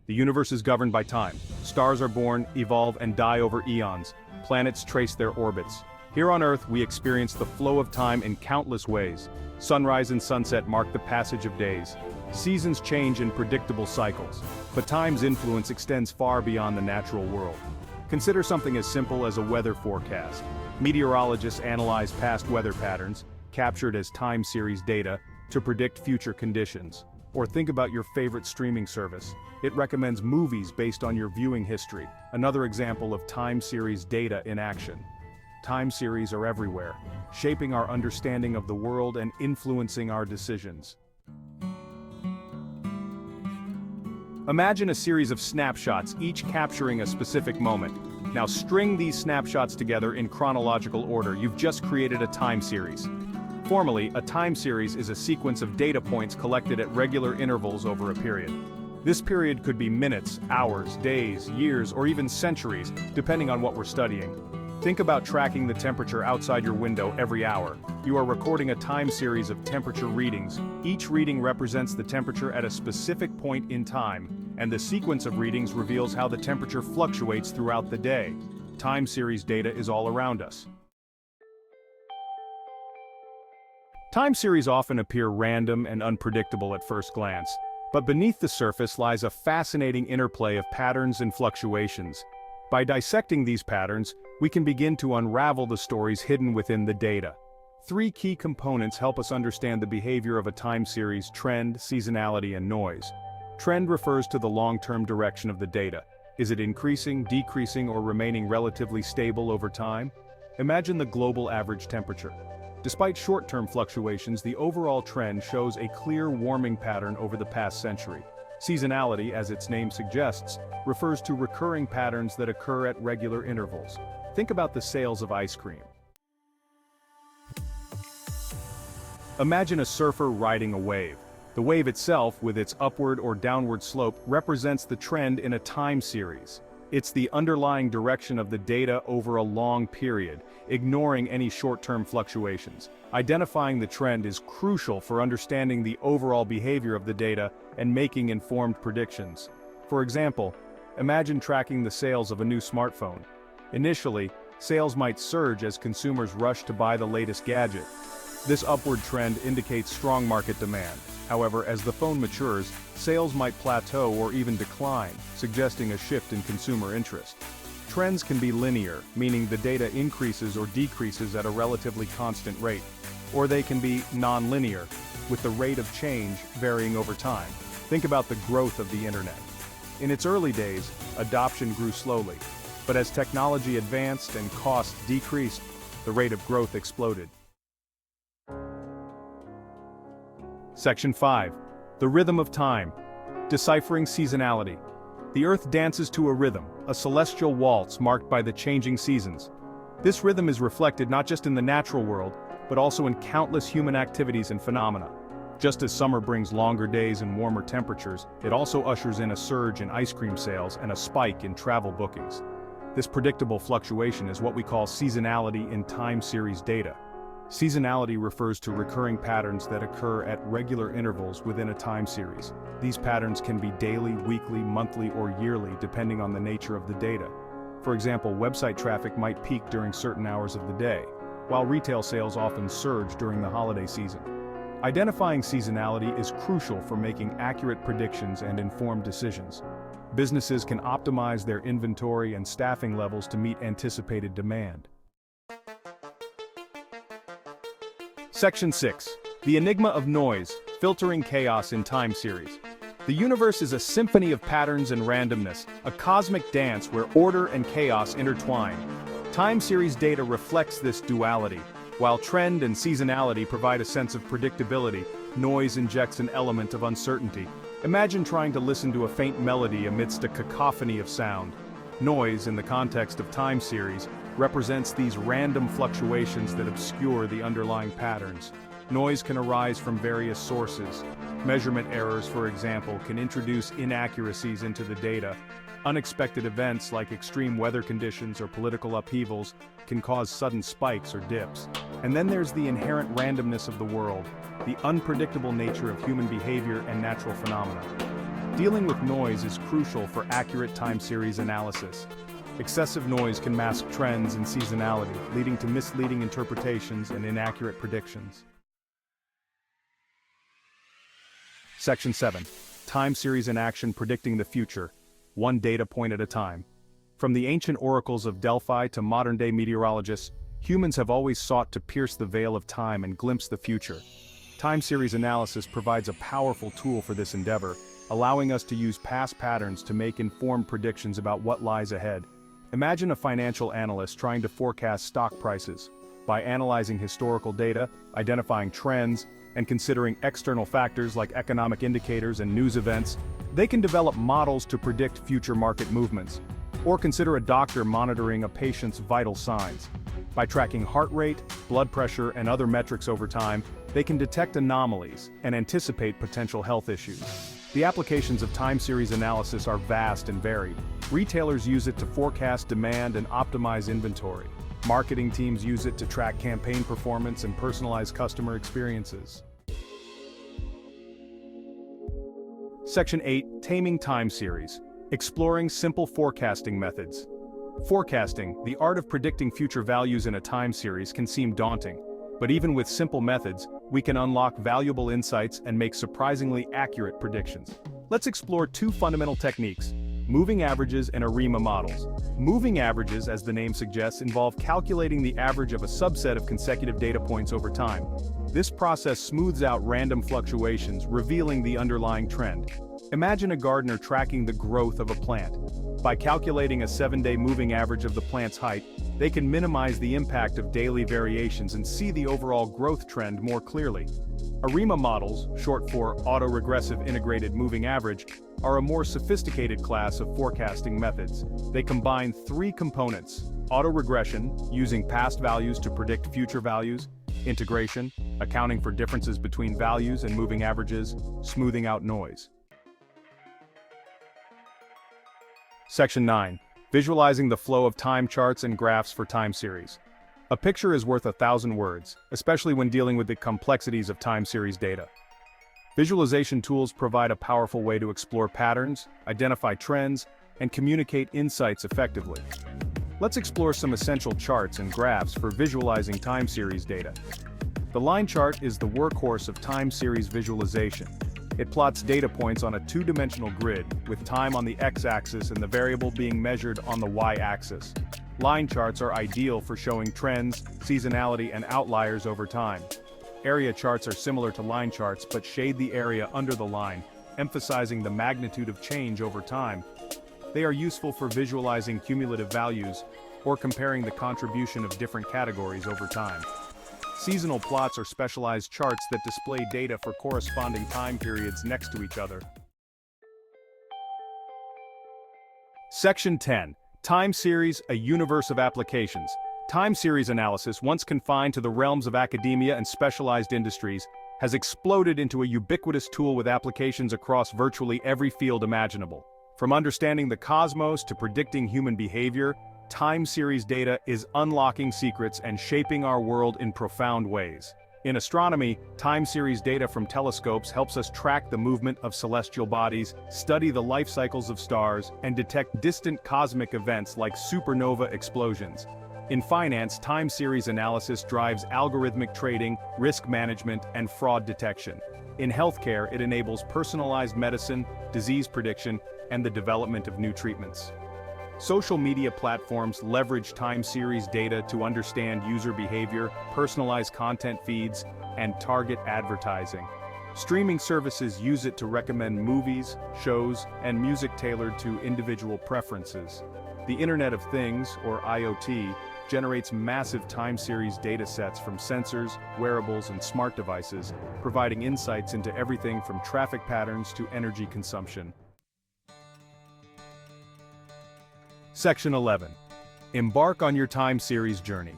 The universe is governed by time. Stars are born, evolve, and die over eons. Planets trace their orbits. Here on Earth, we experience the flow of time in countless ways. Sunrise and sunset mark the passage of days. Seasons change in predictable cycles, but time's influence extends far beyond the natural world. Consider something as simple as a weather forecast. Meteorologists analyze past weather patterns, captured as time series data, to predict future conditions. Or think about your favorite streaming service. It recommends movies based on your viewing history, another example of time series data in action. Time series are everywhere, shaping our understanding of the world and influencing our decisions. Imagine a series of snapshots, each capturing a specific moment. Now string these snapshots together in chronological order. You've just created a time series. Formally, a time series is a sequence of data points collected at regular intervals over a period. This period could be minutes, hours, days, years, or even centuries, depending on what we're studying. Think about tracking the temperature outside your window every hour. You are recording a time series of temperature readings. Each reading represents the temperature at a specific point in time, and the sequence of readings reveals how the temperature fluctuates throughout the day. Time series data is all around us. Time series often appear random and unpredictable at first glance, but beneath the surface lies a fascinating interplay of patterns and fluctuations. By dissecting these patterns, we can begin to unravel the stories hidden within the data. Three key components help us understand the behavior of a time series: trend, seasonality, and noise. Trend refers to the long-term direction of the data. Is it increasing, decreasing, or remaining relatively stable over time? Imagine the global average temperature. Despite short-term fluctuations, the overall trend shows a clear warming pattern over the past century. Seasonality, as its name suggests, refers to recurring patterns that occur at regular intervals. Think about the sales of ice cream. Imagine a surfer riding a wave. The wave itself, with its upward or downward slope, represents the trend in a time series. It's the underlying direction of the data over a long period, ignoring any short-term fluctuations. Identifying the trend is crucial for understanding the overall behavior of the data and making informed predictions. For example, imagine tracking the sales of a new smartphone. Initially, sales might surge as consumers rush to buy the latest gadget. This upward trend indicates strong market demand. However, as the phone matures, sales might plateau or even decline, suggesting a shift in consumer interest. Trends can be linear, meaning the data increases or decreases at a relatively constant rate. Or they can be non-linear, with the rate of change varying over time. Think about the growth of the internet. In its early days, adoption grew slowly. But as technology advanced and costs decreased, the rate of growth exploded. Section 5. The rhythm of time. Deciphering seasonality. The Earth dances to a rhythm, a celestial waltz marked by the changing seasons. This rhythm is reflected not just in the natural world, but also in countless human activities and phenomena. Just as summer brings longer days and warmer temperatures, it also ushers in a surge in ice cream sales and a spike in travel bookings. This predictable fluctuation is what we call seasonality in time series data. Seasonality refers to recurring patterns that occur at regular intervals within a time series. These patterns can be daily, weekly, monthly, or yearly, depending on the nature of the data. For example, website traffic might peak during certain hours of the day, while retail sales often surge during the holiday season. Identifying seasonality is crucial for making accurate predictions and informed decisions. Businesses can optimize their inventory and staffing levels to meet anticipated demand. Section 6. The enigma of noise, filtering chaos in time series. The universe is a symphony of patterns and randomness, a cosmic dance where order and chaos intertwine. Time series data reflects this duality. While trend and seasonality provide a sense of predictability, noise injects an element of uncertainty. Imagine trying to listen to a faint melody amidst a cacophony of sound. Noise, in the context of time series, represents these random fluctuations that obscure the underlying patterns. Noise can arise from various sources. Measurement errors, for example, can introduce inaccuracies into the data. Unexpected events like extreme weather conditions or political upheavals can cause sudden spikes or dips. And then there's the inherent randomness of the world, the unpredictable nature of human behavior and natural phenomena. Dealing with noise is crucial for accurate time series analysis. Excessive noise can mask trends and seasonality, leading to misleading interpretations and inaccurate predictions. Section 7. Time series in action predicting the future, one data point at a time. From the ancient oracles of Delphi to modern-day meteorologists, humans have always sought to pierce the veil of time and glimpse the future. Time series analysis provides a powerful tool for this endeavor, allowing us to use past patterns to make informed predictions about what lies ahead. Imagine a financial analyst trying to forecast stock prices. By analyzing historical data, identifying trends, and considering external factors like economic indicators and news events, they can develop models to predict future market movements. Or consider a doctor monitoring a patient's vital signs. By tracking heart rate, blood pressure, and other metrics over time, they can detect anomalies and anticipate potential health issues. The applications of time series analysis are vast and varied. Retailers use it to forecast demand and optimize inventory. Marketing teams use it to track campaign performance and personalize customer experiences. Section 8. Taming time series. Exploring simple forecasting methods. Forecasting, the art of predicting future values in a time series, can seem daunting. But even with simple methods, we can unlock valuable insights and make surprisingly accurate predictions. Let's explore two fundamental techniques: moving averages and ARIMA models. Moving averages, as the name suggests, involve calculating the average of a subset of consecutive data points over time. This process smooths out random fluctuations, revealing the underlying trend. Imagine a gardener tracking the growth of a plant. By calculating a 7-day moving average of the plant's height, they can minimize the impact of daily variations and see the overall growth trend more clearly. ARIMA models, short for Autoregressive Integrated Moving Average, are a more sophisticated class of forecasting methods. They combine three components: autoregression, using past values to predict future values; integration, accounting for differences between values and moving averages; smoothing out noise. Section 9. Visualizing the flow of time charts and graphs for time series. A picture is worth 1,000 words, especially when dealing with the complexities of time series data. Visualization tools provide a powerful way to explore patterns, identify trends, and communicate insights effectively. Let's explore some essential charts and graphs for visualizing time series data. The line chart is the workhorse of time series visualization. It plots data points on a two-dimensional grid, with time on the x-axis and the variable being measured on the y-axis. Line charts are ideal for showing trends, seasonality, and outliers over time. Area charts are similar to line charts but shade the area under the line, emphasizing the magnitude of change over time. They are useful for visualizing cumulative values or comparing the contribution of different categories over time. Seasonal plots are specialized charts that display data for corresponding time periods next to each other. Section 10. Time series, a universe of applications. Time series analysis, once confined to the realms of academia and specialized industries, has exploded into a ubiquitous tool with applications across virtually every field imaginable. From understanding the cosmos to predicting human behavior, time series data is unlocking secrets and shaping our world in profound ways. In astronomy, time series data from telescopes helps us track the movement of celestial bodies, study the life cycles of stars, and detect distant cosmic events like supernova explosions. In finance, time series analysis drives algorithmic trading, risk management, and fraud detection. In healthcare, it enables personalized medicine, disease prediction, and the development of new treatments. Social media platforms leverage time series data to understand user behavior, personalize content feeds, and target advertising. Streaming services use it to recommend movies, shows, and music tailored to individual preferences. The Internet of Things, or IoT, generates massive time series data sets from sensors, wearables, and smart devices, providing insights into everything from traffic patterns to energy consumption. Section 11. Embark on your time series journey.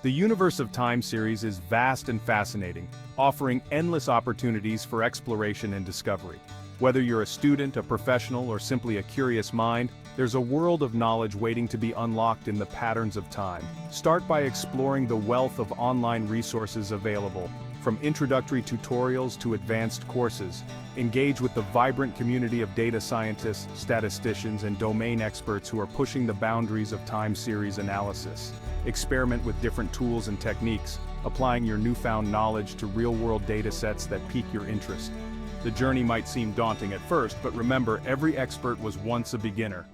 The universe of time series is vast and fascinating, offering endless opportunities for exploration and discovery. Whether you're a student, a professional, or simply a curious mind, there's a world of knowledge waiting to be unlocked in the patterns of time. Start by exploring the wealth of online resources available. From introductory tutorials to advanced courses, engage with the vibrant community of data scientists, statisticians, and domain experts who are pushing the boundaries of time series analysis. Experiment with different tools and techniques, applying your newfound knowledge to real-world data sets that pique your interest. The journey might seem daunting at first, but remember, every expert was once a beginner.